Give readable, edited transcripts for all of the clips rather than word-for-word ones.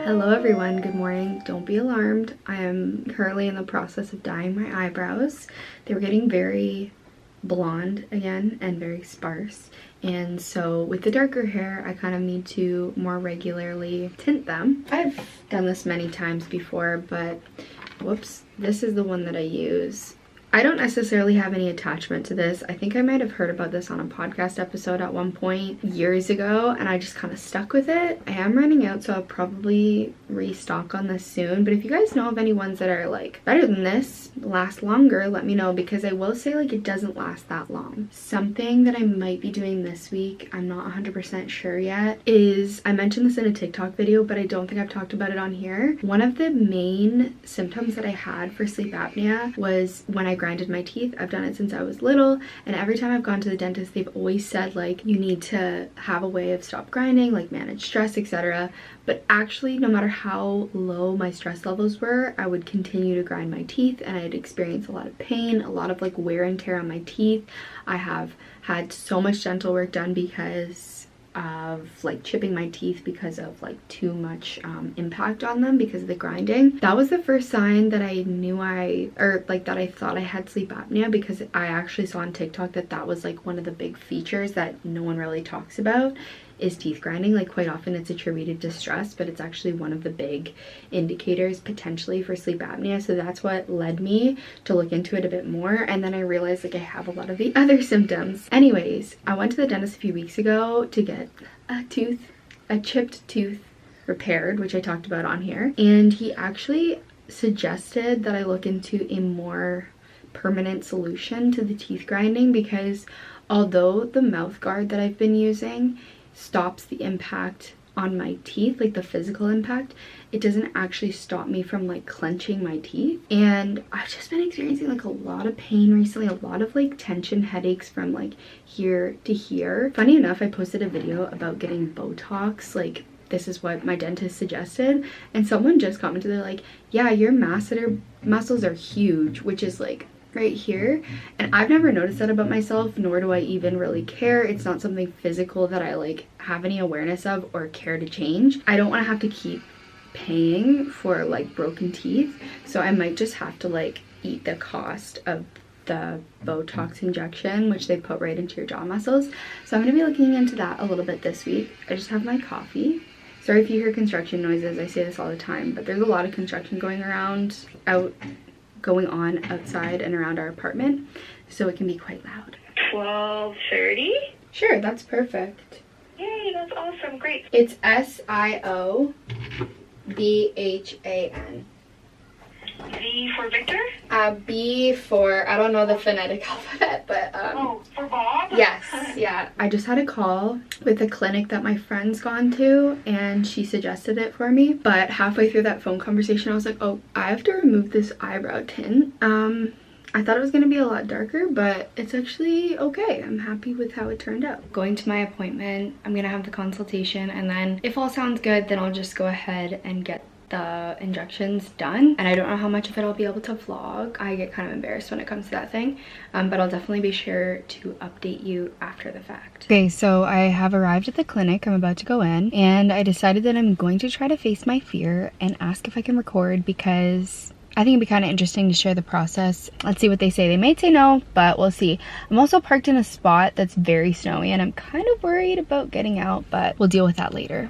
Hello everyone, good morning. Don't be alarmed. I am currently in the process of dyeing my eyebrows. They were getting very blonde again and very sparse. And so with the darker hair, I kind of need to more regularly tint them. I've done this many times before, but whoops, this is the one that I use. I don't necessarily have any attachment to this. I think I might have heard about this on a podcast episode at one point years ago, and I just kind of stuck with it. I am running out, so I'll probably restock on this soon. But if you guys know of any ones that are like better than this, last longer, let me know, because I will say like it doesn't last that long. Something that I might be doing this week, I'm not 100% sure yet, is I mentioned this in a TikTok video, but I don't think I've talked about it on here. One of the main symptoms that I had for sleep apnea was when I grinded my teeth. I've done it since I was little, and every time I've gone to the dentist, they've always said like you need to have a way of stop grinding, like manage stress, etc. But actually, no matter how low my stress levels were, I would continue to grind my teeth, and I'd experience a lot of pain, a lot of like wear and tear on my teeth. I have had so much dental work done because of like chipping my teeth because of like too much impact on them because of the grinding. That was the first sign that I knew that I thought I had sleep apnea, because I actually saw on TikTok that that was like one of the big features that no one really talks about is teeth grinding. Like quite often it's attributed to stress, but it's actually one of the big indicators potentially for sleep apnea. So that's what led me to look into it a bit more, and then I realized like I have a lot of the other symptoms. Anyways, I went to the dentist a few weeks ago to get a chipped tooth repaired, which I talked about on here, and he actually suggested that I look into a more permanent solution to the teeth grinding, because although the mouth guard that I've been using stops the impact on my teeth, like the physical impact, it doesn't actually stop me from like clenching my teeth. And I've just been experiencing like a lot of pain recently, a lot of like tension headaches from like here to here. Funny enough, I posted a video about getting Botox, like this is what my dentist suggested, and someone just commented, they're like, yeah, your masseter muscles are huge, which is like right here, and I've never noticed that about myself, nor do I even really care. It's not something physical that I like have any awareness of or care to change. I don't want to have to keep paying for like broken teeth, so I might just have to like eat the cost of the Botox injection, which they put right into your jaw muscles. So I'm going to be looking into that a little bit this week. I just have my coffee. Sorry if you hear construction noises, I say this all the time, but there's a lot of construction going on outside and around our apartment, so it can be quite loud. 12:30? Sure, that's perfect. Yay, that's awesome, great. It's SIOBHAN. V for Victor? B for, I don't know the phonetic alphabet, but oh, for Bob? yes, yeah. I just had a call with a clinic that my friend's gone to, and she suggested it for me, but halfway through that phone conversation I was like, oh, I have to remove this eyebrow tint. I thought it was going to be a lot darker, but it's actually okay. I'm happy with how it turned out. Going to my appointment, I'm going to have the consultation, and then if all sounds good, then I'll just go ahead and get the injections done. And I don't know how much of it I'll be able to vlog. I get kind of embarrassed when it comes to that thing, but I'll definitely be sure to update you after the fact. Okay, so I have arrived at the clinic. I'm about to go in, and I decided that I'm going to try to face my fear and ask if I can record, because I think it'd be kind of interesting to share the process. Let's see what they say. They may say no, but we'll see. I'm also parked in a spot that's very snowy, and I'm kind of worried about getting out, but we'll deal with that later.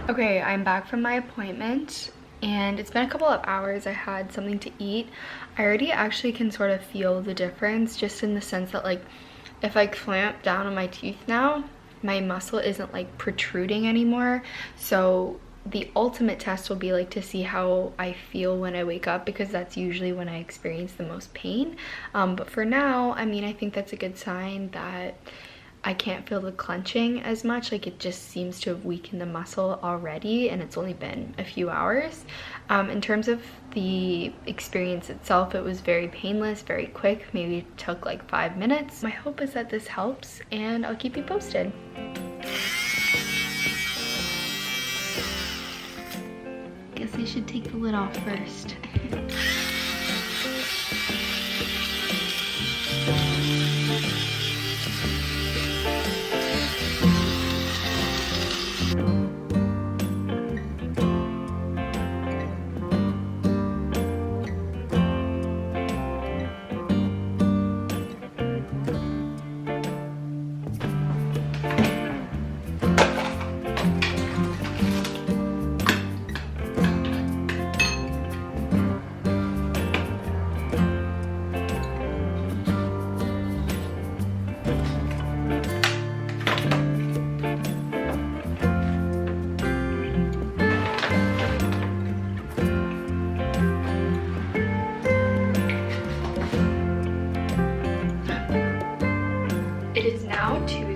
Okay, I'm back from my appointment, and it's been a couple of hours. I had something to eat. I already actually can sort of feel the difference, just in the sense that like if I clamp down on my teeth now, my muscle isn't like protruding anymore. So the ultimate test will be like to see how I feel when I wake up, because that's usually when I experience the most pain. But for now, I mean, I think that's a good sign that I can't feel the clenching as much. Like it just seems to have weakened the muscle already, and it's only been a few hours. In terms of the experience itself, it was very painless, very quick. Maybe it took like 5 minutes. My hope is that this helps, and I'll keep you posted. Guess I should take the lid off first.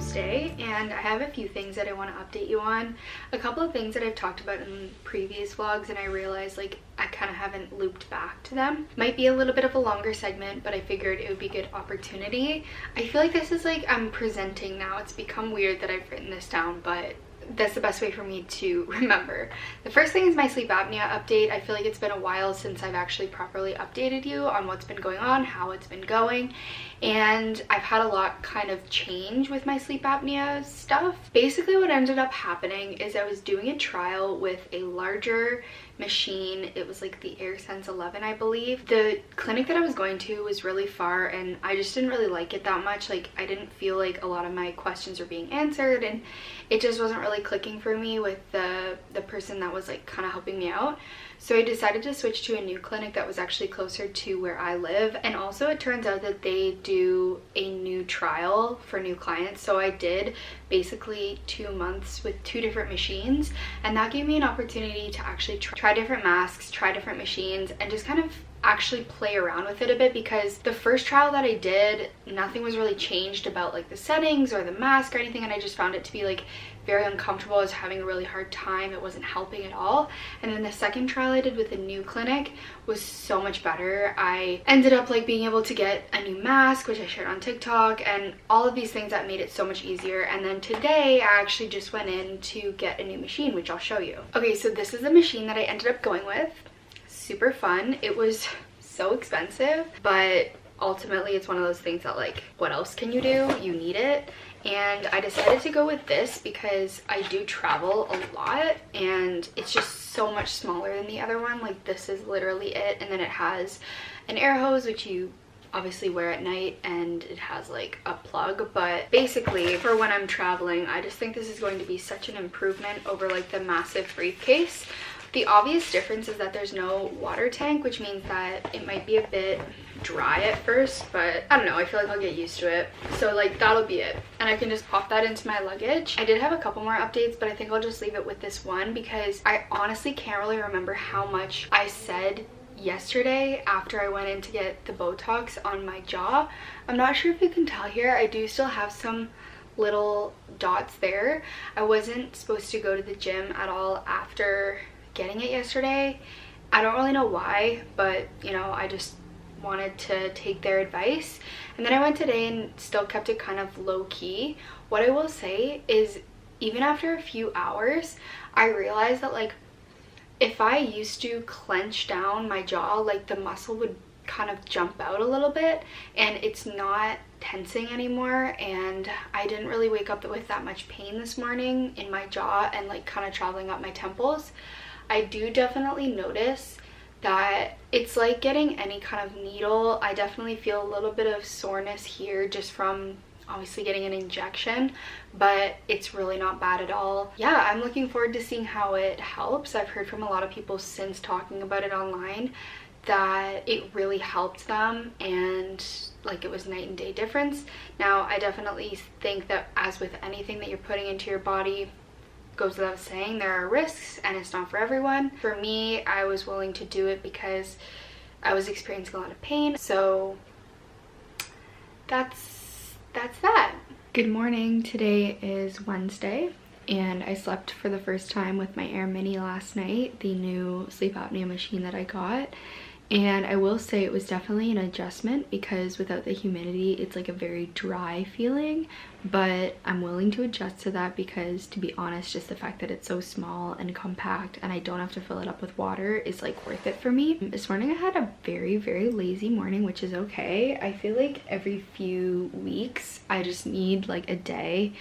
Wednesday, and I have a few things that I want to update you on. A couple of things that I've talked about in previous vlogs, and I realized like I kind of haven't looped back to them. Might be a little bit of a longer segment, but I figured it would be a good opportunity. I feel like this is like I'm presenting now. It's become weird that I've written this down, but that's the best way for me to remember. The first thing is my sleep apnea update. I feel like it's been a while since I've actually properly updated you on what's been going on, how it's been going, and I've had a lot kind of change with my sleep apnea stuff. Basically what ended up happening is I was doing a trial with a larger machine. It was like the AirSense 11, I believe. The clinic that I was going to was really far, and I just didn't really like it that much. Like, I didn't feel like a lot of my questions were being answered, and it just wasn't really clicking for me with the person that was like kind of helping me out. So I decided to switch to a new clinic that was actually closer to where I live. And also it turns out that they do a new trial for new clients. So I did basically 2 months with 2 different machines, and that gave me an opportunity to actually try different masks, try different machines, and just kind of actually play around with it a bit, because the first trial that I did, nothing was really changed about like the settings or the mask or anything, and I just found it to be like very uncomfortable. I was having a really hard time. It wasn't helping at all. And then the second trial I did with a new clinic was so much better. I ended up like being able to get a new mask, which I shared on TikTok, and all of these things that made it so much easier. And then today I actually just went in to get a new machine, which I'll show you. Okay, so this is the machine that I ended up going with. Super fun. It was so expensive, but ultimately it's one of those things that like, what else can you do? You need it. And I decided to go with this because I do travel a lot, and it's just so much smaller than the other one. Like, this is literally it. And then it has an air hose, which you obviously wear at night, and it has like a plug. But basically for when I'm traveling, I just think this is going to be such an improvement over like the massive briefcase. The obvious difference is that there's no water tank, which means that it might be a bit dry at first, but I don't know, I feel like I'll get used to it. So like, that'll be it, and I can just pop that into my luggage. I did have a couple more updates, but I think I'll just leave it with this one, because I honestly can't really remember how much I said yesterday after I went in to get the Botox on my jaw. I'm not sure if you can tell here, I do still have some little dots there. I wasn't supposed to go to the gym at all after getting it yesterday. I don't really know why, but you know, I just wanted to take their advice. And then I went today and still kept it kind of low key. What I will say is, even after a few hours, I realized that like, if I used to clench down my jaw, like the muscle would kind of jump out a little bit, and it's not tensing anymore. And I didn't really wake up with that much pain this morning in my jaw and like kind of traveling up my temples. I do definitely notice that it's like getting any kind of needle. I definitely feel a little bit of soreness here just from obviously getting an injection, but it's really not bad at all. Yeah, I'm looking forward to seeing how it helps. I've heard from a lot of people since talking about it online that it really helped them, and like it was night and day difference. Now, I definitely think that, as with anything that you're putting into your body, goes without saying, there are risks, and it's not for everyone. For me, I was willing to do it because I was experiencing a lot of pain. So that's that. Good morning. Today is Wednesday, and I slept for the first time with my Air Mini last night, the new sleep apnea machine that I got. And I will say it was definitely an adjustment, because without the humidity, it's like a very dry feeling, but I'm willing to adjust to that because, to be honest, just the fact that it's so small and compact and I don't have to fill it up with water is like worth it for me. This morning I had a very, very lazy morning, which is okay. I feel like every few weeks I just need like a day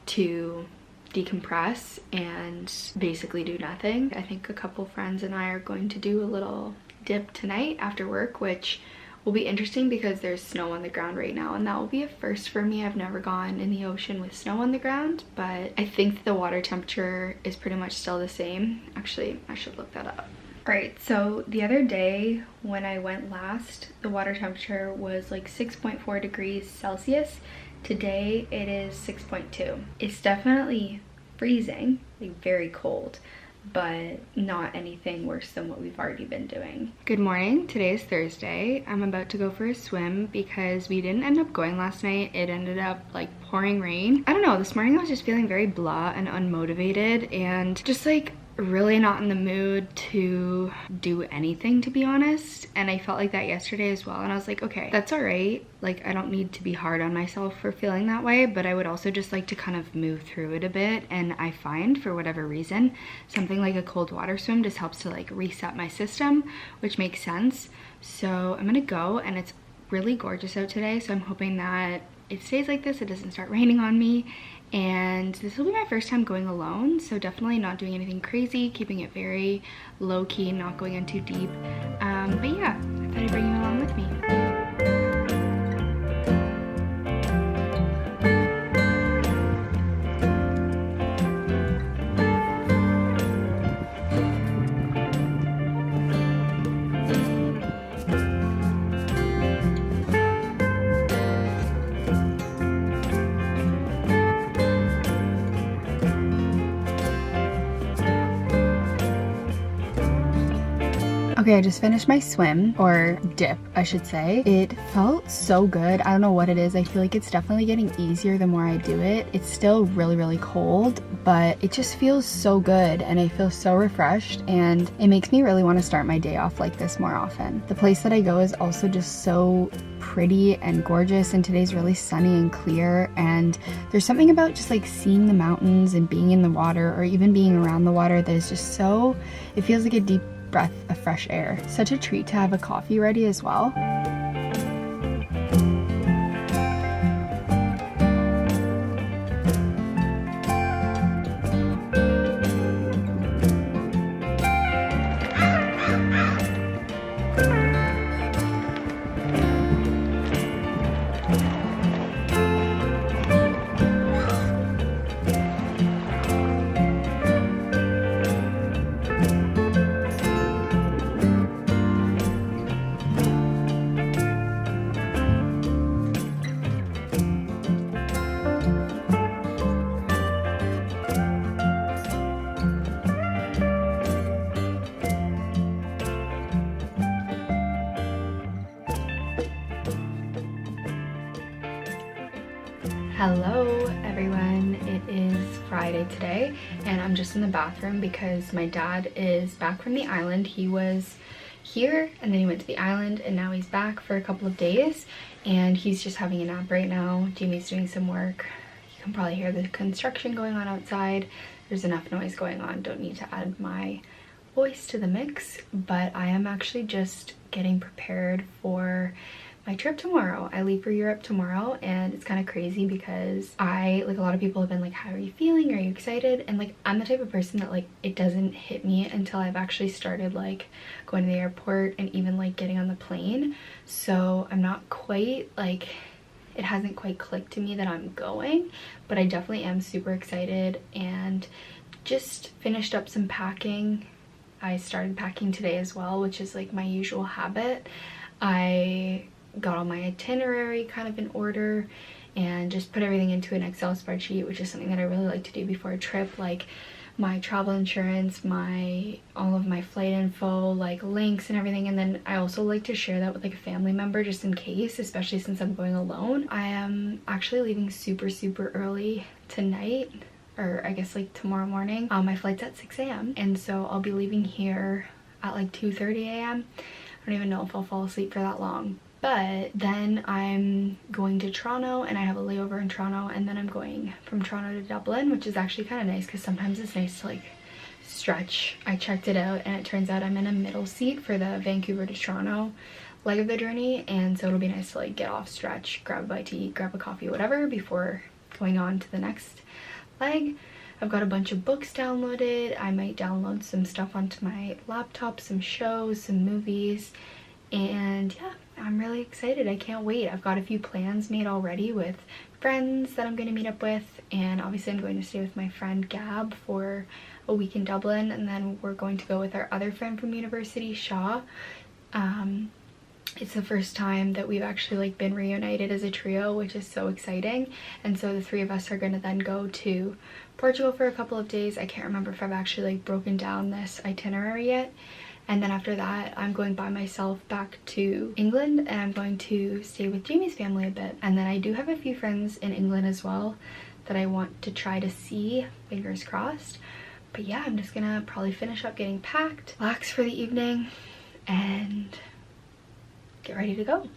to decompress and basically do nothing. I think a couple friends and I are going to do a little dip tonight after work, which will be interesting because there's snow on the ground right now, and that will be a first for me. I've never gone in the ocean with snow on the ground, but I think the water temperature is pretty much still the same. Actually, I should look that up. Alright, so the other day when I went last, the water temperature was like 6.4 degrees Celsius. Today it is 6.2. It's definitely freezing, like very cold, but not anything worse than what we've already been doing. Good morning. Today is Thursday. I'm about to go for a swim because we didn't end up going last night. It ended up like pouring rain. I don't know, this morning I was just feeling very blah and unmotivated and just like really not in the mood to do anything, to be honest. And I felt like that yesterday as well, and I was like, okay, that's all right. Like, I don't need to be hard on myself for feeling that way, but I would also just like to kind of move through it a bit. And I find, for whatever reason, something like a cold water swim just helps to like reset my system, which makes sense. So I'm gonna go, and it's really gorgeous out today, so I'm hoping that it stays like this, it doesn't start raining on me. And this will be my first time going alone, so definitely not doing anything crazy, keeping it very low-key, not going in too deep. But yeah, I thought I'd bring you along with me. Okay, I just finished my swim, or dip, I should say. It felt so good. I don't know what it is. I feel like it's definitely getting easier the more I do it. It's still really, really cold, but it just feels so good and I feel so refreshed, and it makes me really want to start my day off like this more often. The place that I go is also just so pretty and gorgeous, and today's really sunny and clear, and there's something about just like seeing the mountains and being in the water, or even being around the water, that is just so, it feels like a deep breath of fresh air. Such a treat to have a coffee ready as well. Hello everyone, it is Friday today and I'm just in the bathroom because my dad is back from the island. He was here and then he went to the island and now he's back for a couple of days and he's just having a nap right now. Jamie's doing some work. You can probably hear the construction going on outside. There's enough noise going on, don't need to add my voice to the mix, but I am actually just getting prepared for my trip tomorrow. I leave for Europe tomorrow and it's kind of crazy because like a lot of people have been like, how are you feeling? Are you excited? And like, I'm the type of person that like, it doesn't hit me until I've actually started like going to the airport and even like getting on the plane. So I'm not quite like, it hasn't quite clicked to me that I'm going, but I definitely am super excited and just finished up some packing. I started packing today as well, which is like my usual habit. I got all my itinerary kind of in order and just put everything into an Excel spreadsheet, which is something that I really like to do before a trip, like my travel insurance, all of my flight info, like links and everything. And then I also like to share that with like a family member just in case, especially since I'm going alone. I am actually leaving super early tonight, or I guess like tomorrow morning. My flight's at 6 a.m. and so I'll be leaving here at like 2:30 a.m. I don't even know if I'll fall asleep for that long. But then I'm going to Toronto and I have a layover in Toronto, and then I'm going from Toronto to Dublin, which is actually kind of nice because sometimes it's nice to like stretch. I checked it out and it turns out I'm in a middle seat for the Vancouver to Toronto leg of the journey, and so it'll be nice to like get off, stretch, grab a bite to eat, grab a coffee, whatever, before going on to the next leg. I've got a bunch of books downloaded. I might download some stuff onto my laptop, some shows, some movies, and yeah, I'm really excited. I can't wait. I've got a few plans made already with friends that I'm going to meet up with, and obviously I'm going to stay with my friend Gab for a week in Dublin, and then we're going to go with our other friend from university, Shaw. it's the first time that we've actually like been reunited as a trio, which is so exciting. And so the three of us are gonna then go to Portugal for a couple of days. I can't remember if I've actually like broken down this itinerary yet. And then after that, I'm going by myself back to England, and I'm going to stay with Jamie's family a bit. And then I do have a few friends in England as well that I want to try to see, fingers crossed. But yeah, I'm just gonna probably finish up getting packed, relax for the evening, and get ready to go.